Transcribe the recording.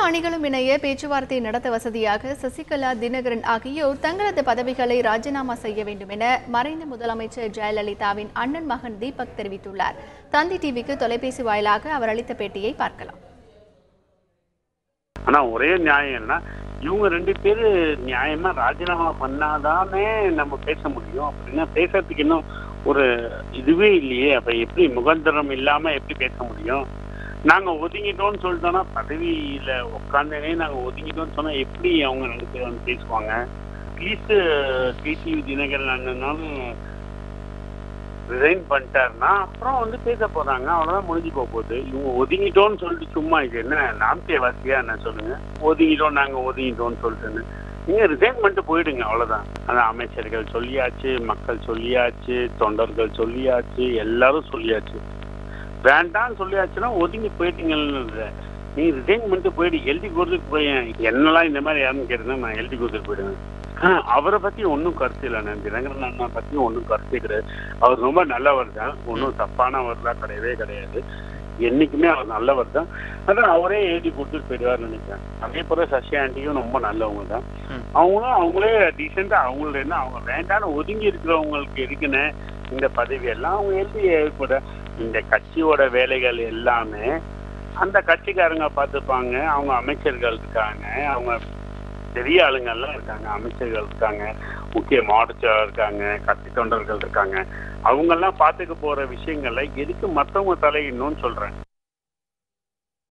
அணிகளும் இணைய பேச்சுவார்த்தை நடத்த வசதியாக சசிகலா, தினகரன் ஆகியோர் தங்களது பதவிகளை ராஜினாமா செய்ய வேண்டும் என மறைந்த முதலமைச்சர் ஜெயலலிதாவின் அண்ணன் மகன் தீபக் தெரிவித்துள்ளார். தந்தி டிவிக்கு தொலைபேசி வாயிலாக அவர் அளித்த பேட்டியை பார்க்கலாம். ஆனா ஒரே நியாயம் என்ன, இவங்க ரெண்டு பேரு நியாயமா ராஜினாமா பண்ணாதானே நம்ம பேச முடியும். அப்படின்னா பேசுறதுக்கு இன்னும் ஒரு இதுவே இல்லையே. அப்ப எப்படி முகந்திரம் இல்லாம எப்படி பேச முடியும்? நாங்க ஒதுங்கிட்டோம்னு சொல்லிட்டோம்னா, பதவியில உட்காந்தனே நாங்க ஒதுங்கிட்டோம்னு சொன்னா எப்படி அவங்க ரெண்டு பேர் வந்து பேசுவாங்க? அட்லீஸ்ட் டிடிவி தினகரன் அண்ணனாலும் ரிசைன் பண்ணிட்டாருன்னா அப்புறம் வந்து பேச போறாங்க. அவ்வளவுதான், முடிஞ்சு போகுது. இவங்க ஒதுங்கிட்டோம்னு சொல்லிட்டு சும்மா இது என்ன நாமக்கே வாசியா என்ன சொல்லுங்க? ஒதுங்கிட்டோம், நாங்க ஒதுங்கிட்டோம்னு சொல்லிட்டுன்னு நீங்க ரிசைன் பண்ணிட்டு போயிடுங்க, அவ்வளவுதான். அதான் அமைச்சர்கள் சொல்லியாச்சு, மக்கள் சொல்லியாச்சு, தொண்டர்கள் சொல்லியாச்சு, எல்லாரும் சொல்லியாச்சு. வேண்டான்னு சொல்லியாச்சுன்னா ஒதுங்கி போயிட்டீங்கன்னு நீங்க ரிசைன் பண்ணிட்டு போயிடு. எழுதி கொடுத்துட்டு போய் என்னெல்லாம் இந்த மாதிரி யாருன்னு கேட்டுனா நான் எழுதி கொடுத்துட்டு போயிடுவேன். அவரை பத்தி ஒன்றும் கருத்து இல்லை. தினகரன் அண்ணா பத்தி ஒன்றும் கருத்து கிடையாது. அவர் ரொம்ப நல்லவர் தான், ஒன்றும் தப்பானவர்லாம் கிடையவே கிடையாது. என்னைக்குமே அவர் நல்லவர் தான். அதான் அவரே எழுதி கொடுத்துட்டு போயிடுவார்னு நினைக்கிறேன். அதே போல சசி ஆண்டியும் ரொம்ப நல்லவங்க தான். அவங்களே டீசெண்டா அவங்கள என்ன அவங்க வேண்டான்னு ஒதுங்கி இருக்கிறவங்களுக்கு இருக்குன்னு இந்த பதவி எல்லாம் அவங்க எழுதி கூட இந்த கட்சியோட வேலைகள் எல்லாமே அந்த கட்சிக்காரங்க பார்த்துப்பாங்க. அவங்க அமைச்சர்கள் இருக்காங்க, அவங்க பெரிய ஆளுங்கள்லாம் இருக்காங்க, அமைச்சர்கள் இருக்காங்க, முக்கிய மாவட்ட இருக்காங்க, கட்சி தொண்டர்கள் இருக்காங்க. அவங்கெல்லாம் பார்த்துக்க போற விஷயங்கள்ல எதுக்கு மற்றவங்க தலையிடணும்னு சொல்றேன்.